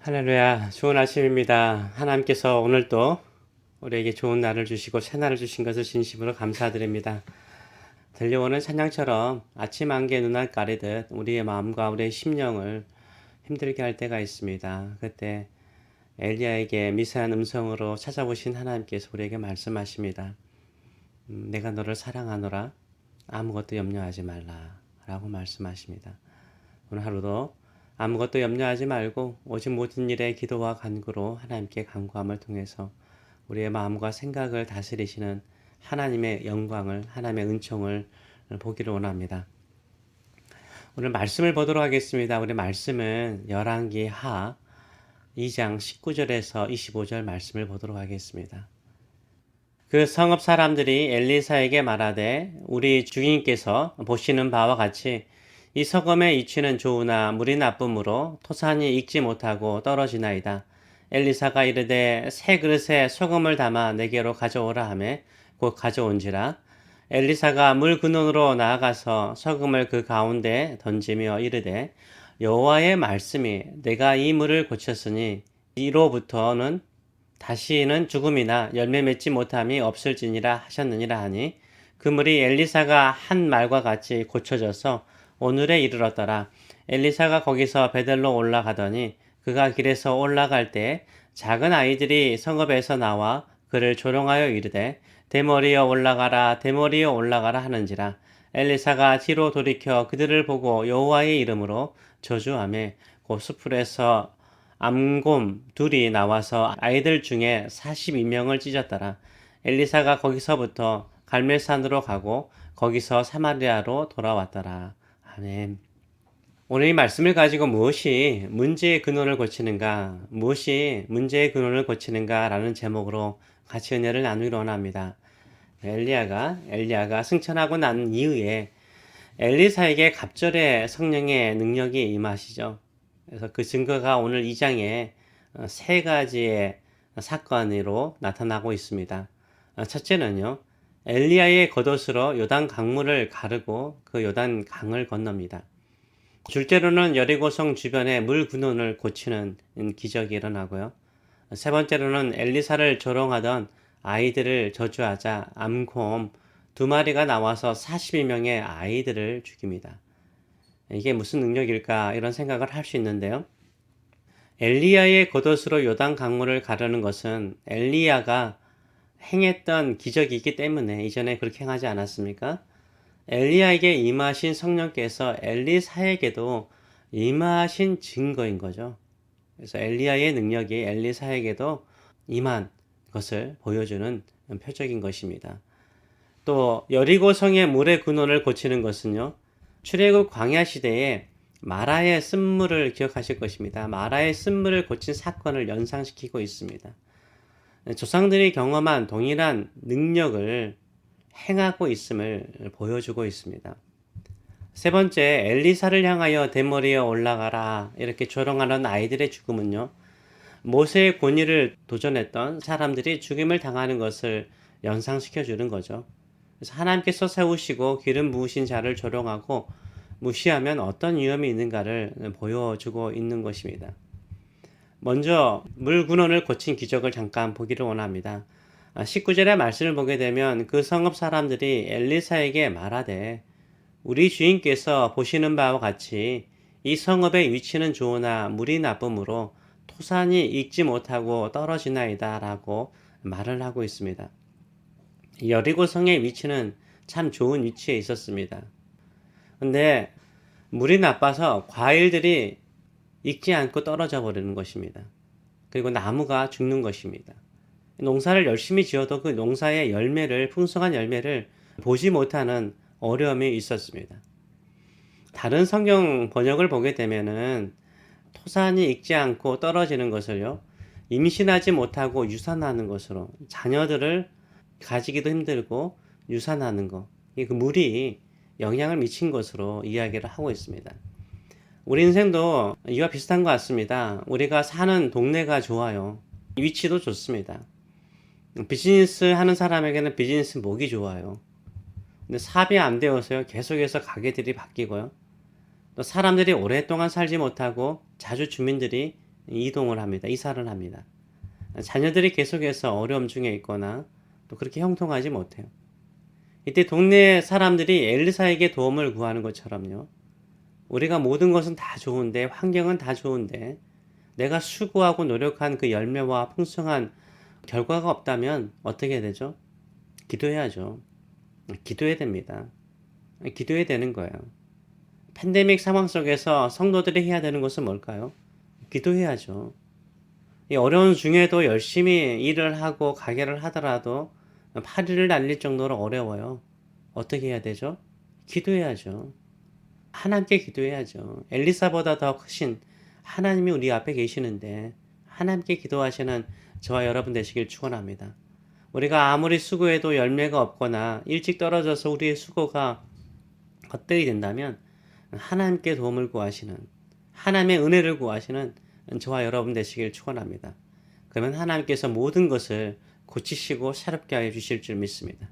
할렐루야, 좋은 아침입니다. 하나님께서 오늘 또 우리에게 좋은 날을 주시고 새 날을 주신 것을 진심으로 감사드립니다. 들려오는 찬양처럼 아침 안개 눈알 가리듯 우리의 마음과 우리의 심령을 힘들게 할 때가 있습니다. 그때 엘리야에게 미세한 음성으로 찾아오신 하나님께서 우리에게 말씀하십니다. 내가 너를 사랑하노라. 아무것도 염려하지 말라. 라고 말씀하십니다. 오늘 하루도 아무것도 염려하지 말고 오직 모든 일에 기도와 간구로 하나님께 간구함을 통해서 우리의 마음과 생각을 다스리시는 하나님의 영광을, 하나님의 은총을 보기를 원합니다. 오늘 말씀을 보도록 하겠습니다. 우리 말씀은 열왕기 하 2장 19절에서 25절 말씀을 보도록 하겠습니다. 그 성읍 사람들이 엘리사에게 말하되 우리 주인께서 보시는 바와 같이 이 서금의 이치는 좋으나 물이 나쁨으로 토산이 익지 못하고 떨어지나이다. 엘리사가 이르되 새 그릇에 소금을 담아 내게로 가져오라 하매 곧 가져온지라. 엘리사가 물 근원으로 나아가서 소금을 그 가운데 던지며 이르되 여호와의 말씀이 내가 이 물을 고쳤으니 이로부터는 다시는 죽음이나 열매 맺지 못함이 없을지니라 하셨느니라 하니 그 물이 엘리사가 한 말과 같이 고쳐져서 오늘에 이르렀더라. 엘리사가 거기서 베델로 올라가더니 그가 길에서 올라갈 때 작은 아이들이 성읍에서 나와 그를 조롱하여 이르되 대머리여 올라가라 대머리여 올라가라 하는지라. 엘리사가 뒤로 돌이켜 그들을 보고 여호와의 이름으로 저주하며 곧 수풀에서 암곰 둘이 나와서 아이들 중에 42명을 찢었더라. 엘리사가 거기서부터 갈멜산으로 가고 거기서 사마리아로 돌아왔더라. 아멘. 오늘 이 말씀을 가지고 무엇이 문제의 근원을 고치는가, 무엇이 문제의 근원을 고치는가 라는 제목으로 같이 은혜를 나누기로 원합니다. 엘리야가 승천하고 난 이후에 엘리사에게 갑절의 성령의 능력이 임하시죠. 그래서 그 증거가 오늘 2장에 세 가지의 사건으로 나타나고 있습니다. 첫째는요, 엘리야의 겉옷으로 요단 강물을 가르고 그 요단 강을 건넙니다. 둘째로는 여리고성 주변의 물 근원을 고치는 기적이 일어나고요. 세 번째로는 엘리사를 조롱하던 아이들을 저주하자 암곰 2마리가 나와서 42명의 아이들을 죽입니다. 이게 무슨 능력일까 이런 생각을 할 수 있는데요. 엘리야의 겉옷으로 요단 강물을 가르는 것은 엘리야가 행했던 기적이기 때문에 이전에 그렇게 행하지 않았습니까? 엘리야에게 임하신 성령께서 엘리사에게도 임하신 증거인 거죠. 그래서 엘리야의 능력이 엘리사에게도 임한 것을 보여주는 표적인 것입니다. 또 여리고성의 물의 근원을 고치는 것은요, 출애굽 광야 시대에 마라의 쓴물을 기억하실 것입니다. 마라의 쓴물을 고친 사건을 연상시키고 있습니다. 조상들이 경험한 동일한 능력을 행하고 있음을 보여주고 있습니다. 세 번째, 엘리사를 향하여 대머리에 올라가라 이렇게 조롱하는 아이들의 죽음은요, 모세의 권위를 도전했던 사람들이 죽임을 당하는 것을 연상시켜 주는 거죠. 그래서 하나님께서 세우시고 기름 부으신 자를 조롱하고 무시하면 어떤 위험이 있는가를 보여주고 있는 것입니다. 먼저 물 근원을 고친 기적을 잠깐 보기를 원합니다. 19절의 말씀을 보게 되면 그 성읍 사람들이 엘리사에게 말하되 우리 주인께서 보시는 바와 같이 이 성읍의 위치는 좋으나 물이 나쁨으로 토산이 익지 못하고 떨어지나이다 라고 말을 하고 있습니다. 여리고성의 위치는 참 좋은 위치에 있었습니다. 근데 물이 나빠서 과일들이 익지 않고 떨어져 버리는 것입니다. 그리고 나무가 죽는 것입니다. 농사를 열심히 지어도 그 농사의 열매를, 풍성한 열매를 보지 못하는 어려움이 있었습니다. 다른 성경 번역을 보게 되면은 토산이 익지 않고 떨어지는 것을요, 임신하지 못하고 유산하는 것으로, 자녀들을 가지기도 힘들고 유산하는 것, 그 물이 영향을 미친 것으로 이야기를 하고 있습니다. 우리 인생도 이와 비슷한 것 같습니다. 우리가 사는 동네가 좋아요. 위치도 좋습니다. 비즈니스 하는 사람에게는 비즈니스 목이 좋아요. 근데 사업이 안 되어서요, 계속해서 가게들이 바뀌고요. 또 사람들이 오랫동안 살지 못하고 자주 주민들이 이동을 합니다. 이사를 합니다. 자녀들이 계속해서 어려움 중에 있거나 또 그렇게 형통하지 못해요. 이때 동네 사람들이 엘리사에게 도움을 구하는 것처럼요. 우리가 모든 것은 다 좋은데, 환경은 다 좋은데, 내가 수고하고 노력한 그 열매와 풍성한 결과가 없다면 어떻게 되죠? 기도해야죠. 기도해야 됩니다. 기도해야 되는 거예요. 팬데믹 상황 속에서 성도들이 해야 되는 것은 뭘까요? 기도해야죠. 이 어려운 중에도 열심히 일을 하고 가게를 하더라도 파리를 날릴 정도로 어려워요. 어떻게 해야 되죠? 기도해야죠. 하나님께 기도해야죠. 엘리사보다 더 크신 하나님이 우리 앞에 계시는데 하나님께 기도하시는 저와 여러분 되시길 축원합니다. 우리가 아무리 수고해도 열매가 없거나 일찍 떨어져서 우리의 수고가 헛되이 된다면 하나님께 도움을 구하시는, 하나님의 은혜를 구하시는 저와 여러분 되시길 축원합니다. 그러면 하나님께서 모든 것을 고치시고 새롭게 하여 주실 줄 믿습니다.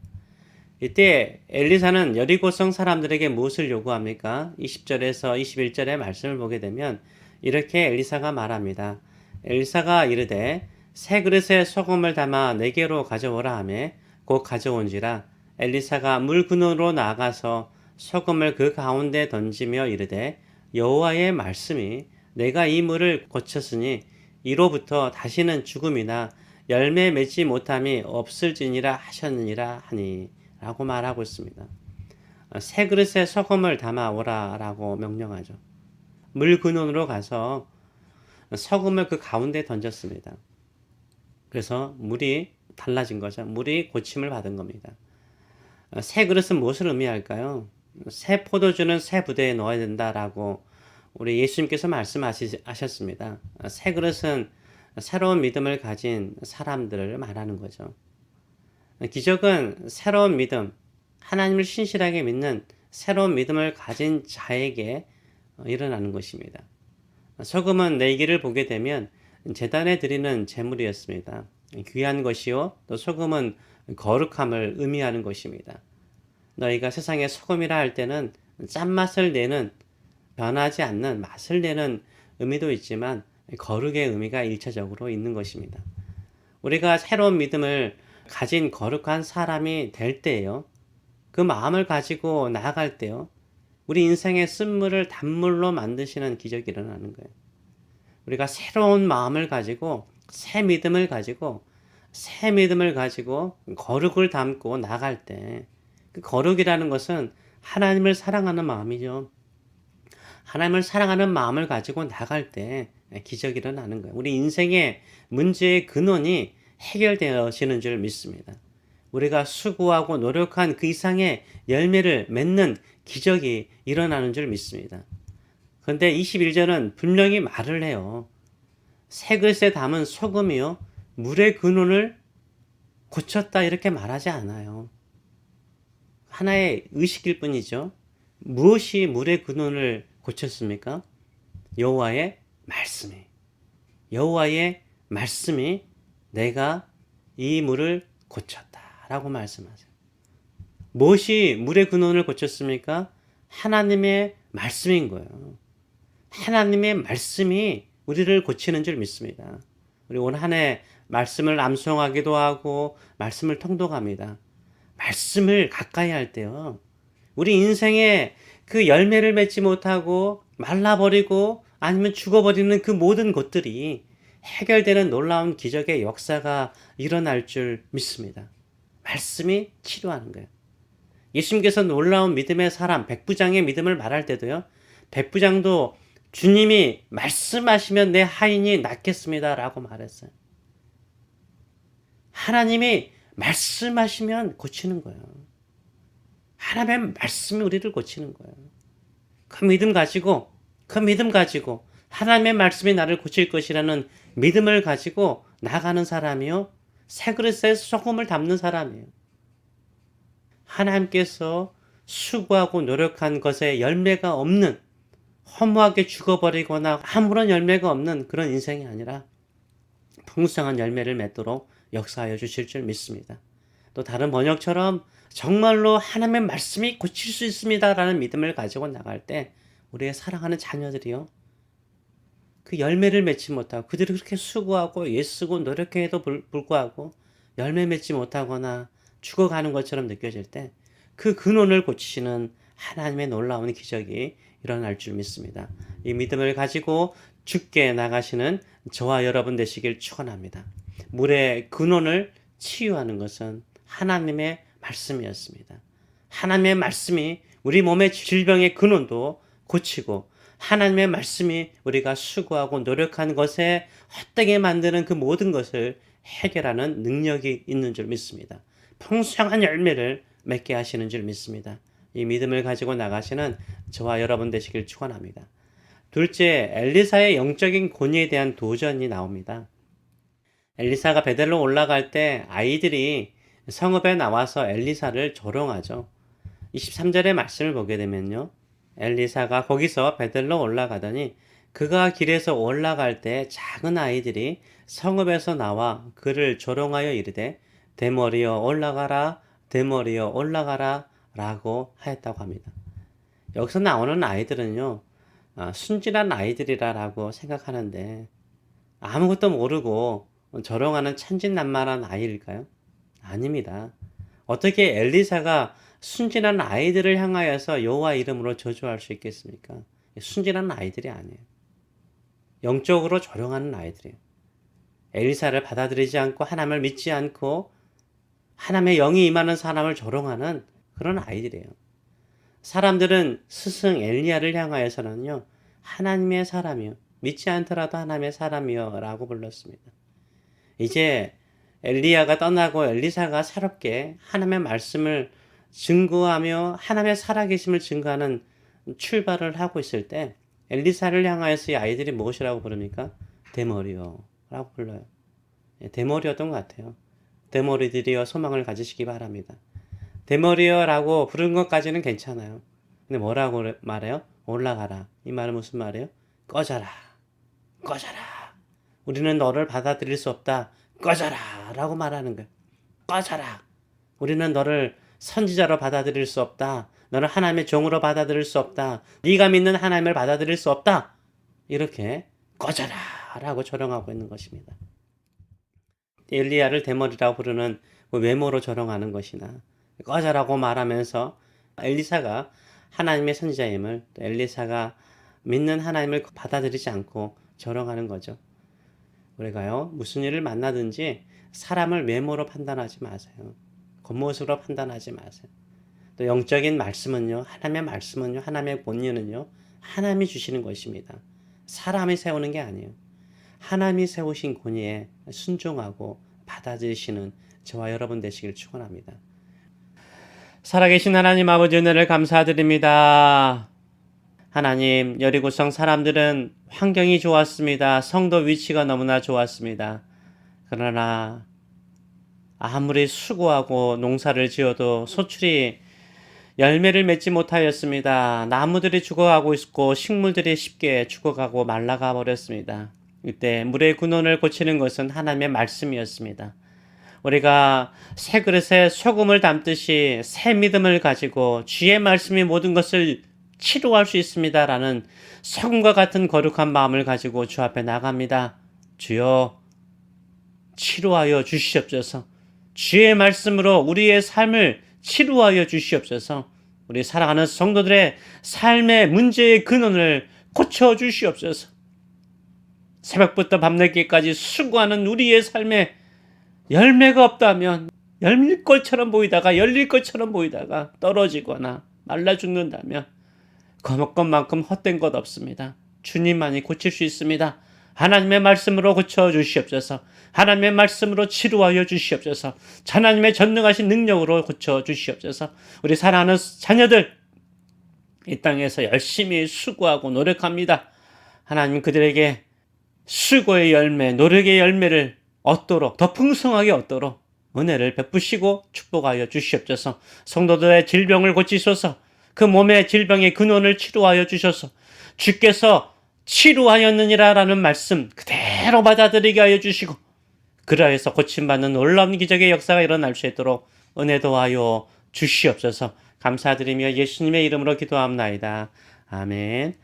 이때 엘리사는 여리고성 사람들에게 무엇을 요구합니까? 20절에서 21절의 말씀을 보게 되면 이렇게 엘리사가 말합니다. 엘리사가 이르되 새 그릇에 소금을 담아 내게로 가져오라 하매 곧 가져온지라. 엘리사가 물 근원으로 나아가서 소금을 그 가운데 던지며 이르되 여호와의 말씀이 내가 이 물을 고쳤으니 이로부터 다시는 죽음이나 열매 맺지 못함이 없을지니라 하셨느니라 하니 라고 말하고 있습니다. 새 그릇에 소금을 담아 오라 라고 명령하죠. 물 근원으로 가서 소금을 그 가운데 던졌습니다. 그래서 물이 달라진 거죠. 물이 고침을 받은 겁니다. 새 그릇은 무엇을 의미할까요? 새 포도주는 새 부대에 넣어야 된다라고 우리 예수님께서 말씀하셨습니다. 새 그릇은 새로운 믿음을 가진 사람들을 말하는 거죠. 기적은 새로운 믿음, 하나님을 신실하게 믿는 새로운 믿음을 가진 자에게 일어나는 것입니다. 소금은 내기를 보게 되면 제단에 드리는 제물이었습니다. 귀한 것이요, 또 소금은 거룩함을 의미하는 것입니다. 너희가 세상에 소금이라 할 때는 짠맛을 내는, 변하지 않는 맛을 내는 의미도 있지만 거룩의 의미가 일차적으로 있는 것입니다. 우리가 새로운 믿음을 가진 거룩한 사람이 될 때요, 그 마음을 가지고 나아갈 때요, 우리 인생의 쓴물을 단물로 만드시는 기적이 일어나는 거예요. 우리가 새로운 마음을 가지고 새 믿음을 가지고 거룩을 담고 나갈 때, 그 거룩이라는 것은 하나님을 사랑하는 마음이죠. 하나님을 사랑하는 마음을 가지고 나갈 때 기적이 일어나는 거예요. 우리 인생의 문제의 근원이 해결되어지는 줄 믿습니다. 우리가 수고하고 노력한 그 이상의 열매를 맺는 기적이 일어나는 줄 믿습니다. 그런데 21절은 분명히 말을 해요. 새 그릇에 담은 소금이요, 물의 근원을 고쳤다 이렇게 말하지 않아요. 하나의 의식일 뿐이죠. 무엇이 물의 근원을 고쳤습니까? 여호와의 말씀이. 여호와의 말씀이 내가 이 물을 고쳤다라고 말씀하세요. 무엇이 물의 근원을 고쳤습니까? 하나님의 말씀인 거예요. 하나님의 말씀이 우리를 고치는 줄 믿습니다. 우리 올 한 해 말씀을 암송하기도 하고 말씀을 통독합니다. 말씀을 가까이 할 때요, 우리 인생에 그 열매를 맺지 못하고 말라버리고 아니면 죽어버리는 그 모든 것들이 해결되는 놀라운 기적의 역사가 일어날 줄 믿습니다. 말씀이 치료하는 거예요. 예수님께서 놀라운 믿음의 사람, 백부장의 믿음을 말할 때도요, 백부장도 주님이 말씀하시면 내 하인이 낫겠습니다 라고 말했어요. 하나님이 말씀하시면 고치는 거예요. 하나님의 말씀이 우리를 고치는 거예요. 그 믿음 가지고 하나님의 말씀이 나를 고칠 것이라는 믿음을 가지고 나가는 사람이요, 새 그릇에 소금을 담는 사람이에요. 하나님께서 수고하고 노력한 것에 열매가 없는, 허무하게 죽어버리거나 아무런 열매가 없는 그런 인생이 아니라 풍성한 열매를 맺도록 역사하여 주실 줄 믿습니다. 또 다른 번역처럼 정말로 하나님의 말씀이 고칠 수 있습니다 라는 믿음을 가지고 나갈 때 우리의 사랑하는 자녀들이요, 그 열매를 맺지 못하고 그들이 그렇게 수고하고 애쓰고 노력해도 불구하고 열매 맺지 못하거나 죽어가는 것처럼 느껴질 때 그 근원을 고치시는 하나님의 놀라운 기적이 일어날 줄 믿습니다. 이 믿음을 가지고 죽게 나가시는 저와 여러분 되시길 축원합니다. 물의 근원을 치유하는 것은 하나님의 말씀이었습니다. 하나님의 말씀이 우리 몸의 질병의 근원도 고치고 하나님의 말씀이 우리가 수고하고 노력한 것에 헛되게 만드는 그 모든 것을 해결하는 능력이 있는 줄 믿습니다. 풍성한 열매를 맺게 하시는 줄 믿습니다. 이 믿음을 가지고 나가시는 저와 여러분 되시길 축원합니다. 둘째, 엘리사의 영적인 권위에 대한 도전이 나옵니다. 엘리사가 베델로 올라갈 때 아이들이 성읍에 나와서 엘리사를 조롱하죠. 23절의 말씀을 보게 되면요. 엘리사가 거기서 베델로 올라가더니 그가 길에서 올라갈 때 작은 아이들이 성읍에서 나와 그를 조롱하여 이르되 대머리여 올라가라 대머리여 올라가라 라고 하였다고 합니다. 여기서 나오는 아이들은요. 순진한 아이들이라고 생각하는데 아무것도 모르고 조롱하는 천진난만한 아이일까요? 아닙니다. 어떻게 엘리사가 순진한 아이들을 향하여서 여호와 이름으로 저주할 수 있겠습니까? 순진한 아이들이 아니에요. 영적으로 조롱하는 아이들이에요. 엘리사를 받아들이지 않고 하나님을 믿지 않고 하나님의 영이 임하는 사람을 조롱하는 그런 아이들이에요. 사람들은 스승 엘리야를 향하여서는요. 하나님의 사람이요. 믿지 않더라도 하나님의 사람이요 라고 불렀습니다. 이제 엘리야가 떠나고 엘리사가 새롭게 하나님의 말씀을 증거하며 하나님의 살아계심을 증거하는 출발을 하고 있을 때 엘리사를 향하여서 이 아이들이 무엇이라고 부릅니까? 대머리요 라고 불러요. 대머리였던 것 같아요. 대머리들이여 소망을 가지시기 바랍니다. 대머리여 라고 부른 것까지는 괜찮아요. 근데 뭐라고 말해요? 올라가라. 이 말은 무슨 말이에요? 꺼져라. 꺼져라. 우리는 너를 받아들일 수 없다. 꺼져라 라고 말하는 거예요. 꺼져라. 우리는 너를 선지자로 받아들일 수 없다. 너를 하나님의 종으로 받아들일 수 없다. 네가 믿는 하나님을 받아들일 수 없다. 이렇게 꺼져라 라고 조롱하고 있는 것입니다. 엘리야를 대머리라고 부르는 외모로 조롱하는 것이나 꺼져라고 말하면서 엘리사가 하나님의 선지자임을 또 엘리사가 믿는 하나님을 받아들이지 않고 조롱하는 거죠. 우리가요 무슨 일을 만나든지 사람을 외모로 판단하지 마세요. 겉모습으로 판단하지 마세요. 또 영적인 말씀은요 하나님의 말씀은요 하나님의 본연은요 하나님이 주시는 것입니다. 사람이 세우는 게 아니에요. 하나님이 세우신 권위에 순종하고 받아들이시는 저와 여러분 되시길 축원합니다. 살아계신 하나님 아버지 은혜를 감사드립니다. 하나님 여리고성 사람들은 환경이 좋았습니다. 성도 위치가 너무나 좋았습니다. 그러나 아무리 수고하고 농사를 지어도 소출이 열매를 맺지 못하였습니다. 나무들이 죽어가고 있고 식물들이 쉽게 죽어가고 말라가 버렸습니다. 이때 물의 근원을 고치는 것은 하나님의 말씀이었습니다. 우리가 새 그릇에 소금을 담듯이 새 믿음을 가지고 주의 말씀이 모든 것을 치료할 수 있습니다라는 소금과 같은 거룩한 마음을 가지고 주 앞에 나갑니다. 주여 치료하여 주시옵소서. 주의 말씀으로 우리의 삶을 치료하여 주시옵소서. 우리 사랑하는 성도들의 삶의 문제의 근원을 고쳐 주시옵소서. 새벽부터 밤늦게까지 수고하는 우리의 삶에 열매가 없다면 열릴 것처럼 보이다가 열릴 것처럼 보이다가 떨어지거나 말라 죽는다면 그것만큼 헛된 것 없습니다. 주님만이 고칠 수 있습니다. 하나님의 말씀으로 고쳐 주시옵소서. 하나님의 말씀으로 치료하여 주시옵소서. 하나님의 전능하신 능력으로 고쳐 주시옵소서. 우리 사랑하는 자녀들 이 땅에서 열심히 수고하고 노력합니다. 하나님 그들에게 수고의 열매, 노력의 열매를 얻도록 더 풍성하게 얻도록 은혜를 베푸시고 축복하여 주시옵소서. 성도들의 질병을 고치소서. 그 몸의 질병의 근원을 치료하여 주셔서 주께서 치료하였느니라 라는 말씀 그대로 받아들이게 하여 주시고 그러해서 고침받는 놀라운 기적의 역사가 일어날 수 있도록 은혜 도하여 주시옵소서. 감사드리며 예수님의 이름으로 기도합나이다. 아멘.